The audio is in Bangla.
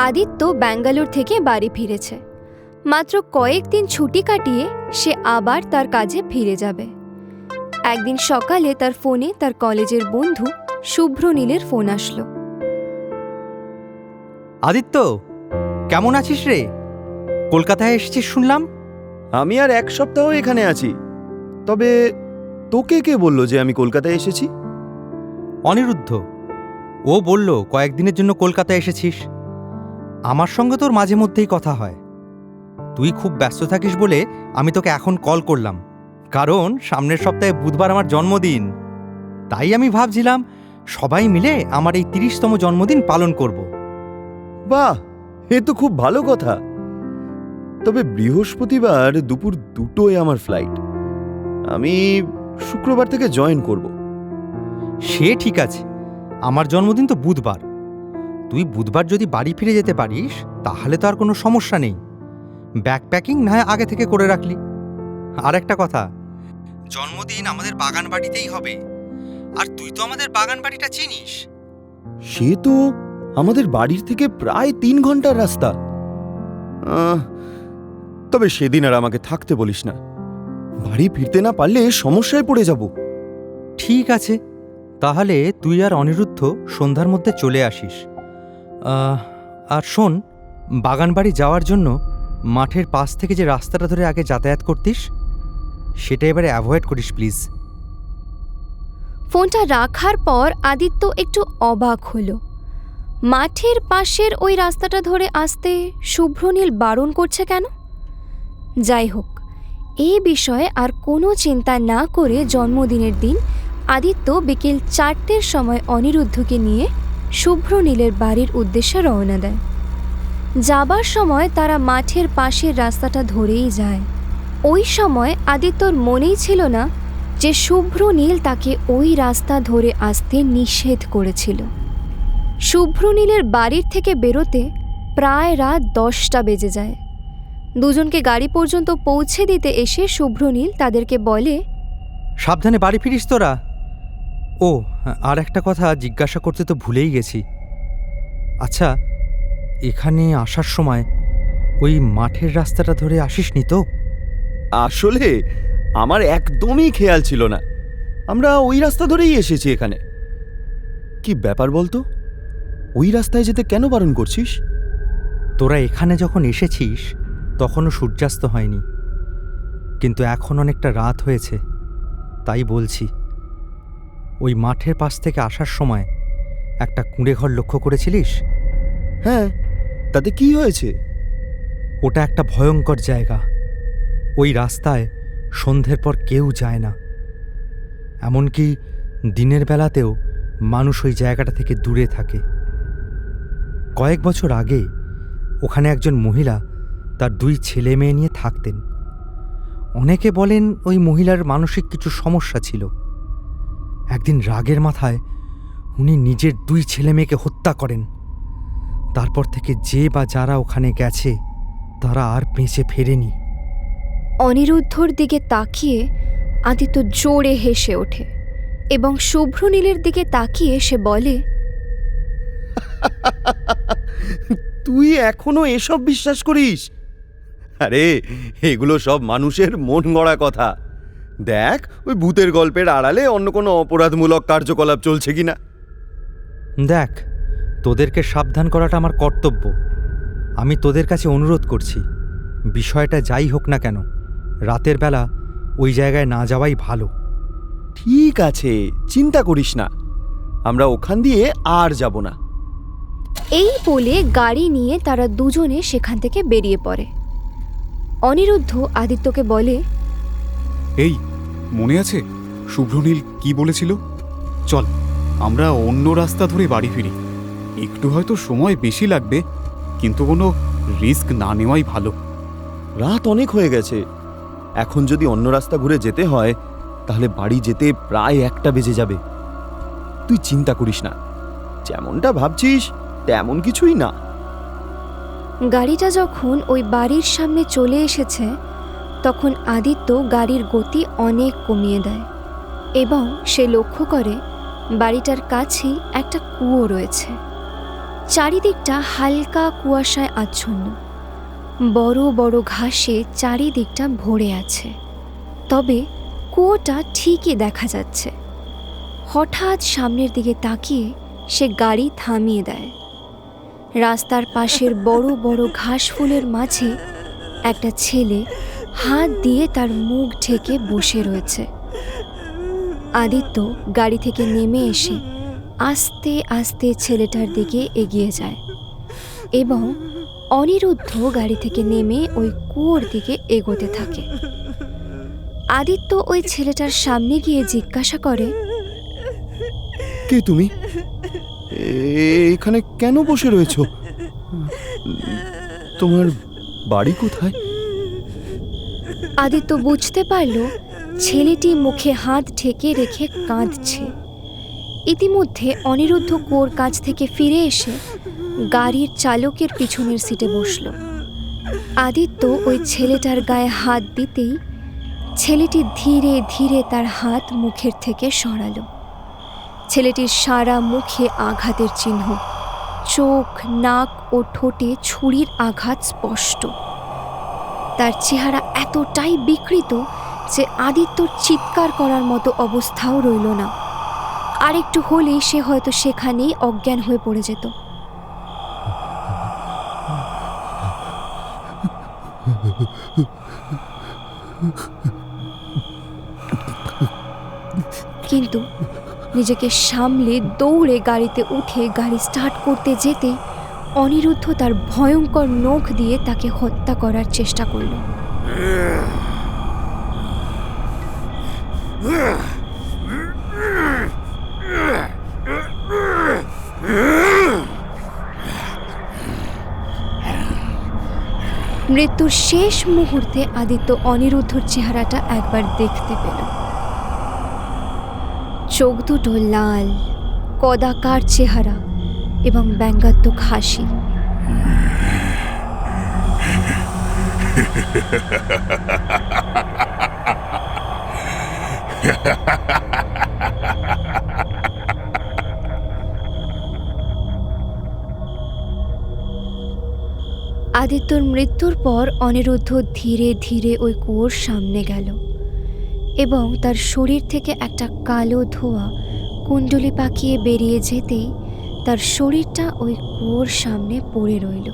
আদিত্য ব্যাঙ্গালোর থেকে বাড়ি ফিরেছে। মাত্র কয়েকদিন ছুটি কাটিয়ে সে আবার তার কাজে ফিরে যাবে। একদিন সকালে তার ফোনে তার কলেজের বন্ধু শুভ্রনীলের ফোন আসলো। আদিত্য, কেমন আছিস রে? কলকাতায় এসেছিস শুনলাম। আমি আর 1 সপ্তাহ এখানে আছি। তবে তোকে কে বলল যে আমি কলকাতায় এসেছি? অনিরুদ্ধ। ও বলল কয়েকদিনের জন্য কলকাতায় এসেছিস। আমার সঙ্গে তোর মাঝে মধ্যেই কথা হয়। তুই খুব ব্যস্ত থাকিস বলে আমি তোকে এখন কল করলাম, কারণ সামনের সপ্তাহে বুধবার আমার জন্মদিন। তাই আমি ভাবছিলাম সবাই মিলে আমার এই 30তম জন্মদিন পালন করব। বাহ, এ তো খুব ভালো কথা। তবে বৃহস্পতিবার দুপুর 2টোয় আমার ফ্লাইট। আমি শুক্রবার থেকে জয়েন করব। সে ঠিক আছে, আমার জন্মদিন তো বুধবার। তুই বুধবার যদি বাড়ি ফিরে যেতে পারিস তাহলে তো আর কোনো সমস্যা নেই। ব্যাকপ্যাকিং না হয় আগে থেকে করে রাখলি। আর একটা কথা, জন্মদিন আমাদের বাগান বাড়িতেই হবে। আর তুই তো আমাদের বাগান বাড়িটা চিনিস। সে তো আমাদের বাড়ির থেকে প্রায় 3 ঘন্টার রাস্তা। তবে সেদিন আর আমাকে থাকতে বলিস না। বাড়ি ফিরতে না পারলে সমস্যায় পড়ে যাব। ঠিক আছে, তাহলে তুই আর অনিরুদ্ধ সন্ধ্যার মধ্যে চলে আসিস। আর শোন, বাগানবাড়ি যাওয়ার জন্য মাঠের পাশ থেকে যে রাস্তাটা ধরে আগে যাতায়াত করতিস সেটা এবারে অ্যাভয়েড করিস প্লিজ। ফোনটা রাখার পর আদিত্য একটু অবাক হলো। মাঠের পাশের ওই রাস্তাটা ধরে আসতে শুভ্রনীল বারণ করছে কেন? যাই হোক, এই বিষয়ে আর কোনো চিন্তা না করে জন্মদিনের দিন আদিত্য বিকেল 4টের সময় অনিরুদ্ধকে নিয়ে শুভ্রনীলের বাড়ির উদ্দেশ্যে রওনা দেয়। যাবার সময় তারা মাঠের পাশের রাস্তাটা ধরেই যায়। ওই সময় আদিত্যর মনেই ছিল না যে শুভ্রনীল তাকে ওই রাস্তা ধরে আসতে নিষেধ করেছিল। শুভ্রনীলের বাড়ির থেকে বেরোতে প্রায় রাত 10টা বেজে যায়। দুজনকে গাড়ি পর্যন্ত পৌঁছে দিতে এসে শুভ্রনীল তাদেরকে বলে, সাবধানে বাড়ি ফিরিস তোরা। ও, আর একটা কথা জিজ্ঞাসা করতে তো ভুলেই গেছি। আচ্ছা, এখানে আসার সময় ওই মাঠের রাস্তাটা ধরে আসিসনি তো? আসলে আমার একদমই খেয়াল ছিল না। আমরা ওই রাস্তা ধরেই এসেছি এখানে। কি ব্যাপার বলতো? ওই রাস্তায় যেতে কেন বারণ করছিস? তোরা এখানে যখন এসেছিস তখনও সূর্যাস্ত হয়নি, কিন্তু এখন অনেকটা রাত হয়েছে, তাই বলছি। ওই মাঠের পাশ থেকে আসার সময় একটা কুঁড়েঘর লক্ষ্য করেছিলিস? হ্যাঁ, তাতে কি হয়েছে? ওটা একটা ভয়ঙ্কর জায়গা। ওই রাস্তায় সন্ধ্যের পর কেউ যায় না। এমনকি দিনের বেলাতেও মানুষ ওই জায়গাটা থেকে দূরে থাকে। কয়েক বছর আগে ওখানে একজন মহিলা তার 2 ছেলে মেয়ে নিয়ে থাকতেন। অনেকে বলেন ওই মহিলার মানসিক কিছু সমস্যা ছিল। একদিন রাগের মাথায় উনি নিজের 2 ছেলে মেয়েকে হত্যা করেন। তারপর থেকে যে বা যারা ওখানে গেছে তারা আর বেঁচে ফেরেনি। অনিরুদ্ধর দিকে তাকিয়ে আদিত্য জোরে হেসে ওঠে এবং শুভ্রনীলের দিকে তাকিয়ে সে বলে, তুই এখনো এসব বিশ্বাস করিস? আরে, এগুলো সব মানুষের মন গড়া কথা। দেখ, ওই ভূতের গল্পের আড়ালে অন্য কোনো অপরাধমূলক কার্যকলাপ চলছে কিনা। দেখ, তোদেরকে সাবধান করাটা আমার কর্তব্য। আমি তোদের কাছে অনুরোধ করছি, বিষয়টা যাই হোক না কেন রাতের বেলা ওই জায়গায় না যাওয়াই ভালো। ঠিক আছে, চিন্তা করিস না, আমরা ওখান দিয়ে আর যাব না। এই বলে গাড়ি নিয়ে তারা দুজনে সেখান থেকে বেরিয়ে পড়ে। অনিরুদ্ধ আদিত্যকে বলে, এই, মনে আছে শুভ্রনীল কি বলেছিল? চল, আমরা অন্য রাস্তা ধরে বাড়ি ফিরি। একটু হয়তো সময় বেশি লাগবে, কিন্তু কোনো রিস্ক না নেওয়াই ভালো। রাত অনেক হয়ে গেছে। এখন যদি অন্য রাস্তা ঘুরে যেতে হয় তাহলে বাড়ি যেতে প্রায় 1টা বেজে যাবে। তুই চিন্তা করিস না, যেমনটা ভাবছিস তেমন কিছুই না। গাড়িটা যখন ওই বাড়ির সামনে চলে এসেছে তখন আদিত্য গাড়ির গতি অনেক কমিয়ে দেয় এবং সে লক্ষ্য করে বাড়িটার কাছেই একটা কুয়ো রয়েছে। চারিদিকটা হালকা কুয়াশায় আচ্ছন্ন। বড় বড় ঘাসে চারিদিকটা ভরে আছে, তবে কুয়োটা ঠিকই দেখা যাচ্ছে। হঠাৎ সামনের দিকে তাকিয়ে সে গাড়ি থামিয়ে দেয়। রাস্তার পাশের বড় বড় ঘাস ফুলের মাঝে একটা ছেলে হাত দিয়ে তার মুখ ঢেকে বসে রয়েছে। আদিত্য গাড়ি থেকে নেমে এসে আস্তে আস্তে ছেলেটার দিকে এগিয়ে যায় এবং অনিরুদ্ধ গাড়ি থেকে নেমে ওই কুয়োর দিকে এগোতে থাকে। আদিত্য ওই ছেলেটার সামনে গিয়ে জিজ্ঞাসা করে, কে তুমি? এখানে কেন বসে রয়েছো? তোমার বাড়ি কোথায়? আদিত্য বুঝতে পারল ছেলেটি মুখে হাত ঢেকে রেখে কাঁদছে। ইতিমধ্যে অনিরুদ্ধ কুয়োর কাছ থেকে ফিরে এসে গাড়ির চালকের পিছনের সিটে বসল। আদিত্য ওই ছেলেটার গায়ে হাত দিতেই ছেলেটি ধীরে ধীরে তার হাত মুখের থেকে সরালো। ছেলেটির সারা মুখে আঘাতের চিহ্ন, চোখ, নাক ও ঠোঁটে ছুরির আঘাত স্পষ্ট। তার চেহারা এতটাই বিকৃত যে আদিত্যর চিৎকার করার মতো অবস্থাও রইল না। আরেকটু হলেই সে হয়তো সেখানেই অজ্ঞান হয়ে পড়ে যেত। কিন্তু নিজেকে সামলে দৌড়ে গাড়িতে উঠে গাড়ি স্টার্ট করতে যেতে অনিরুদ্ধ তার ভয়ঙ্কর নখ দিয়ে তাকে হত্যা করার চেষ্টা করল। মৃত্যুর শেষ মুহূর্তে আদিত্য অনিরুদ্ধর চেহারাটা একবার দেখতে পেল। চোখ দুটো লাল, কদাকার চেহারা এবং ব্যঙ্গাত্মক হাসি। আদিত্যর মৃত্যুর পর অনিরুদ্ধ ধীরে ধীরে ওই কুয়োর সামনে গেল এবং তার শরীর থেকে একটা কালো ধোঁয়া কুণ্ডলি পাকিয়ে বেরিয়ে যেতেই তার শরীরটা ওই কুয়োর সামনে পড়ে রইল।